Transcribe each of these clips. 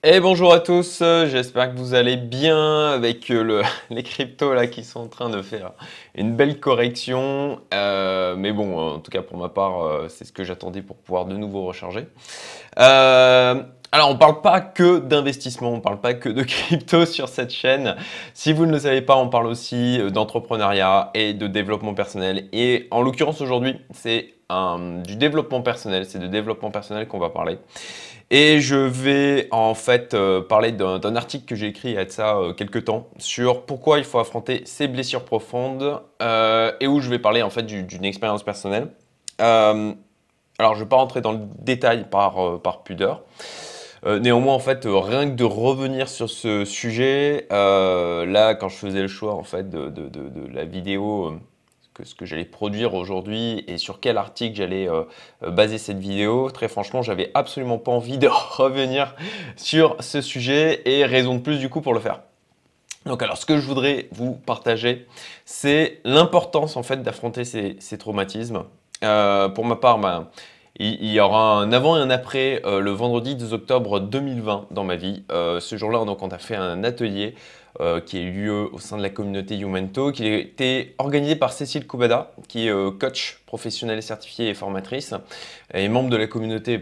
Et bonjour à tous, j'espère que vous allez bien avec les cryptos là qui sont en train de faire une belle correction. Mais bon, en tout cas pour ma part, c'est ce que j'attendais pour pouvoir de nouveau recharger. Alors on parle pas que d'investissement, on parle pas que de crypto sur cette chaîne. Si vous ne le savez pas, on parle aussi d'entrepreneuriat et de développement personnel. Et en l'occurrence aujourd'hui, c'est du développement personnel, c'est de développement personnel qu'on va parler. Et je vais en fait parler d'un article que j'ai écrit il y a de ça quelques temps sur pourquoi il faut affronter ses blessures profondes et où je vais parler en fait d'une expérience personnelle. Euh, alors je ne vais pas rentrer dans le détail par pudeur. Néanmoins en fait rien que de revenir sur ce sujet, là quand je faisais le choix en fait de la vidéo ce que j'allais produire aujourd'hui et sur quel article j'allais baser cette vidéo. Très franchement, j'avais absolument pas envie de revenir sur ce sujet et raison de plus du coup pour le faire. Donc alors ce que je voudrais vous partager, c'est l'importance en fait d'affronter ces traumatismes. Pour ma part, il y aura un avant et un après le vendredi 2 octobre 2020 dans ma vie. Ce jour-là, donc, on a fait un atelier qui a eu lieu au sein de la communauté Youmento, qui a été organisé par Cécile Koubada, qui est coach professionnelle certifiée et formatrice, et membre de la communauté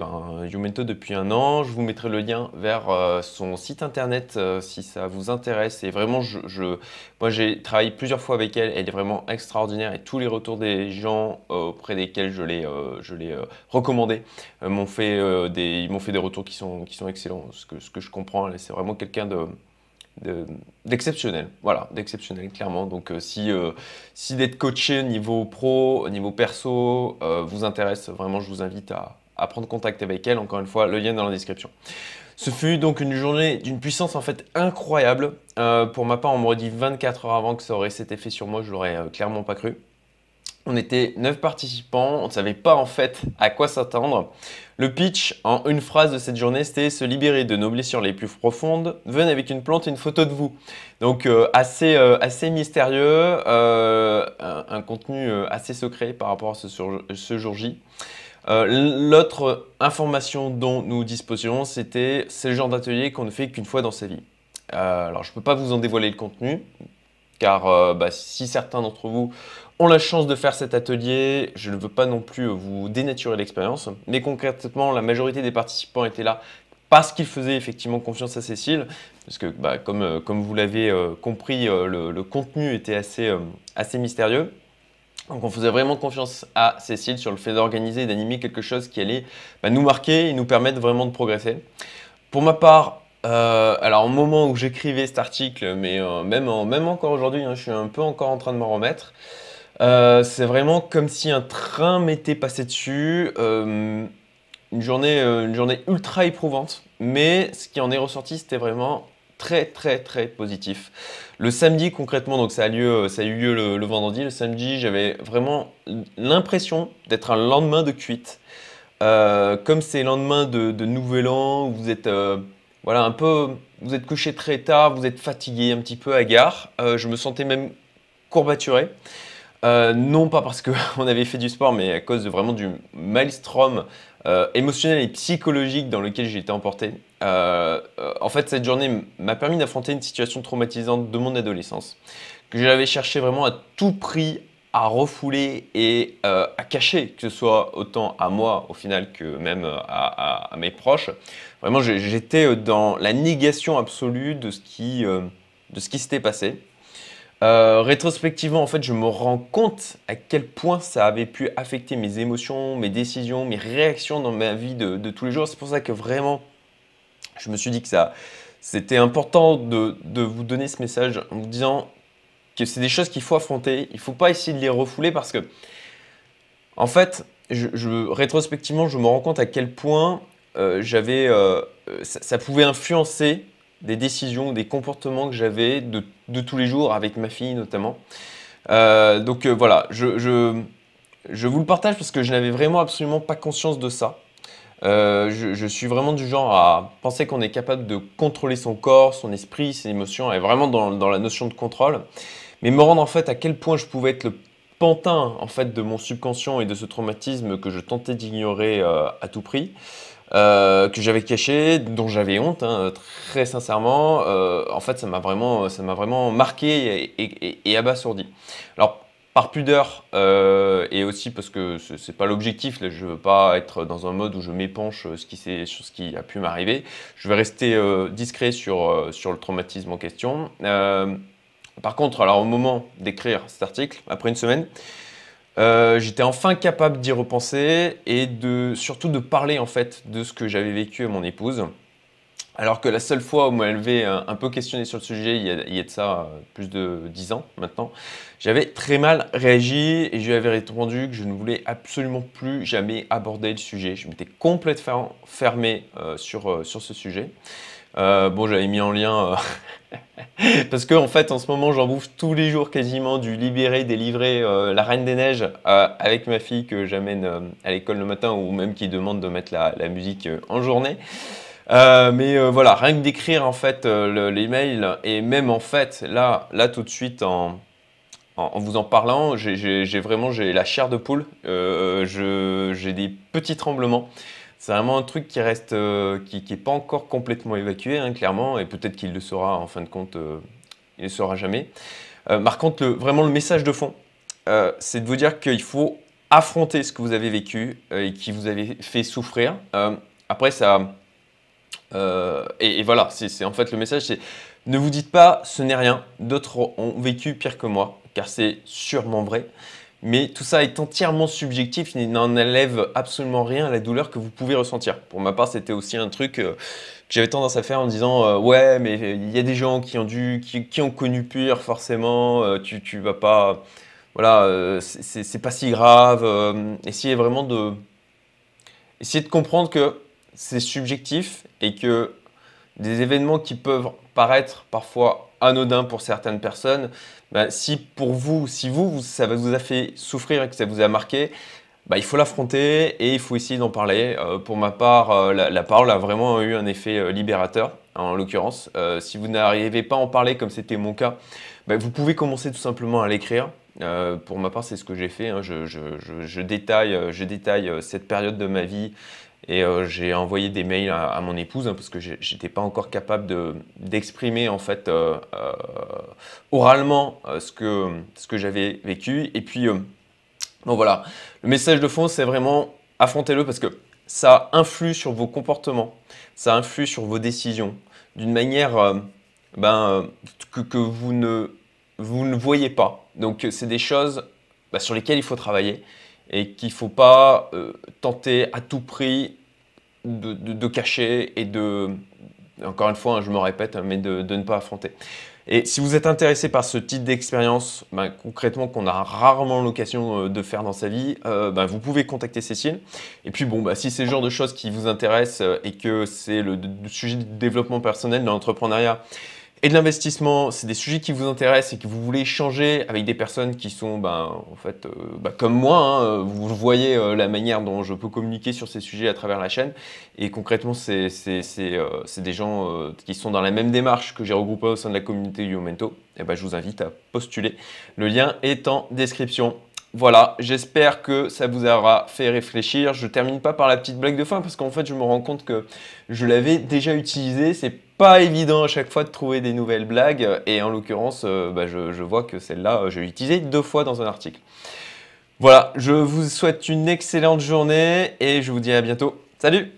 Youmento depuis un an. Je vous mettrai le lien vers son site internet si ça vous intéresse. Et vraiment, moi j'ai travaillé plusieurs fois avec elle, elle est vraiment extraordinaire et tous les retours des gens auprès desquels je l'ai recommandé ils m'ont fait des retours qui sont excellents. Ce que je comprends, c'est vraiment quelqu'un d'exceptionnel, voilà, d'exceptionnel clairement. Donc si d'être coaché niveau pro, niveau perso vous intéresse, vraiment je vous invite à prendre contact avec elle. Encore une fois, le lien est dans la description. Ce fut donc une journée d'une puissance en fait incroyable. Pour ma part, on m'aurait dit 24 heures avant que ça aurait cet effet sur moi, je l'aurais clairement pas cru. On était 9 participants, on ne savait pas en fait à quoi s'attendre. Le pitch en une phrase de cette journée, c'était se libérer de nos blessures les plus profondes. Venez avec une plante et une photo de vous. Donc assez mystérieux, un contenu assez secret par rapport à ce jour J. L'autre information dont nous disposions, c'est le genre d'atelier qu'on ne fait qu'une fois dans sa vie. Alors je ne peux pas vous en dévoiler le contenu, car si certains d'entre vous ont la chance de faire cet atelier, je ne veux pas non plus vous dénaturer l'expérience, mais concrètement, la majorité des participants étaient là parce qu'ils faisaient effectivement confiance à Cécile, parce que comme vous l'avez compris, le contenu était assez mystérieux. Donc on faisait vraiment confiance à Cécile sur le fait d'organiser et d'animer quelque chose qui allait nous marquer et nous permettre vraiment de progresser. Pour ma part, alors au moment où j'écrivais cet article, mais même encore aujourd'hui, hein, je suis un peu encore en train de m'en remettre. C'est vraiment comme si un train m'était passé dessus. Une journée ultra éprouvante, mais ce qui en est ressorti, c'était vraiment très très très positif. Le samedi concrètement, donc ça a eu lieu le vendredi. Le samedi, j'avais vraiment l'impression d'être un lendemain de cuite. Comme c'est lendemain de Nouvel An, où vous êtes voilà, vous êtes couché très tard, vous êtes fatigué, un petit peu hagard. Je me sentais même courbaturé. Non pas parce qu'on avait fait du sport, mais à cause vraiment du maelstrom émotionnel et psychologique dans lequel j'ai été emporté. En fait, cette journée m'a permis d'affronter une situation traumatisante de mon adolescence, que j'avais cherché vraiment à tout prix à refouler et à cacher, que ce soit autant à moi au final que même à mes proches. Vraiment, j'étais dans la négation absolue de ce qui s'était passé. Rétrospectivement, en fait, je me rends compte à quel point ça avait pu affecter mes émotions, mes décisions, mes réactions dans ma vie de tous les jours. C'est pour ça que vraiment, je me suis dit que c'était important de vous donner ce message en vous disant que c'est des choses qu'il faut affronter. Il ne faut pas essayer de les refouler parce que, en fait, rétrospectivement, je me rends compte à quel point ça pouvait influencer des décisions, des comportements que j'avais de tous les jours avec ma fille notamment. Voilà, je vous le partage parce que je n'avais vraiment absolument pas conscience de ça. Je suis vraiment du genre à penser qu'on est capable de contrôler son corps, son esprit, ses émotions, et vraiment dans la notion de contrôle. Mais me rendre en fait à quel point je pouvais être le pantin en fait de mon subconscient et de ce traumatisme que je tentais d'ignorer à tout prix. que j'avais caché, dont j'avais honte, hein, très sincèrement. En fait, ça m'a vraiment marqué et abasourdi. Alors, par pudeur et aussi parce que c'est pas l'objectif, là, je veux pas être dans un mode où je m'épanche sur ce qui a pu m'arriver. Je vais rester discret sur le traumatisme en question. Par contre, alors au moment d'écrire cet article, après une semaine, j'étais enfin capable d'y repenser et surtout de parler en fait de ce que j'avais vécu à mon épouse. Alors que la seule fois où elle m'avait un peu questionné sur le sujet, il y a de ça plus de 10 ans maintenant, j'avais très mal réagi et je lui avais répondu que je ne voulais absolument plus jamais aborder le sujet. Je m'étais complètement fermé sur ce sujet. Bon, j'avais mis en lien parce que en fait, en ce moment, j'en bouffe tous les jours quasiment du Libéré, délivré, La Reine des Neiges avec ma fille que j'amène à l'école le matin ou même qui demande de mettre la musique en journée. Voilà, rien que d'écrire en fait l'email et même en fait là tout de suite en vous en parlant, j'ai la chair de poule. J'ai des petits tremblements. C'est vraiment un truc qui reste, qui est pas encore complètement évacué, hein, clairement, et peut-être qu'il le sera en fin de compte, il ne le sera jamais. Par contre, vraiment le message de fond, c'est de vous dire qu'il faut affronter ce que vous avez vécu et qui vous avez fait souffrir. Après, ça, et voilà, c'est en fait le message, c'est ne vous dites pas ce n'est rien, d'autres ont vécu pire que moi, car c'est sûrement vrai. Mais tout ça est entièrement subjectif, il n'en enlève absolument rien à la douleur que vous pouvez ressentir. Pour ma part, c'était aussi un truc que j'avais tendance à faire en disant ouais, mais il y a des gens qui ont connu pire, forcément, tu vas pas. Voilà, c'est pas si grave. Essayez de comprendre que c'est subjectif et que des événements qui peuvent paraître parfois anodins pour certaines personnes, bah, si pour vous, ça vous a fait souffrir et que ça vous a marqué, bah, il faut l'affronter et il faut essayer d'en parler. Pour ma part, la parole a vraiment eu un effet libérateur, en l'occurrence. Si vous n'arrivez pas à en parler comme c'était mon cas, bah, vous pouvez commencer tout simplement à l'écrire. Pour ma part, c'est ce que j'ai fait, hein. Je détaille cette période de ma vie et j'ai envoyé des mails à mon épouse, hein, parce que j'étais pas encore capable d'exprimer en fait oralement ce que j'avais vécu. Et puis bon voilà, le message de fond, c'est vraiment affrontez-le parce que ça influe sur vos comportements, ça influe sur vos décisions d'une manière que vous ne voyez pas. Donc c'est des choses sur lesquelles il faut travailler et qu'il ne faut pas tenter à tout prix de cacher et encore une fois, hein, je me répète, hein, mais de ne pas affronter. Et si vous êtes intéressé par ce type d'expérience, concrètement qu'on a rarement l'occasion de faire dans sa vie, vous pouvez contacter Cécile. Et puis bon, si c'est le genre de choses qui vous intéressent et que c'est le sujet de développement personnel, de l'entrepreneuriat et de l'investissement, c'est des sujets qui vous intéressent et que vous voulez échanger avec des personnes qui sont comme moi, hein, vous voyez la manière dont je peux communiquer sur ces sujets à travers la chaîne. Et concrètement, c'est des gens qui sont dans la même démarche que j'ai regroupé au sein de la communauté Youmento. Et je vous invite à postuler. Le lien est en description. Voilà, j'espère que ça vous aura fait réfléchir. Je termine pas par la petite blague de fin parce qu'en fait, je me rends compte que je l'avais déjà utilisée. C'est pas évident à chaque fois de trouver des nouvelles blagues et en l'occurrence, je vois que celle-là, je l'ai utilisée 2 fois dans un article. Voilà, je vous souhaite une excellente journée et je vous dis à bientôt. Salut!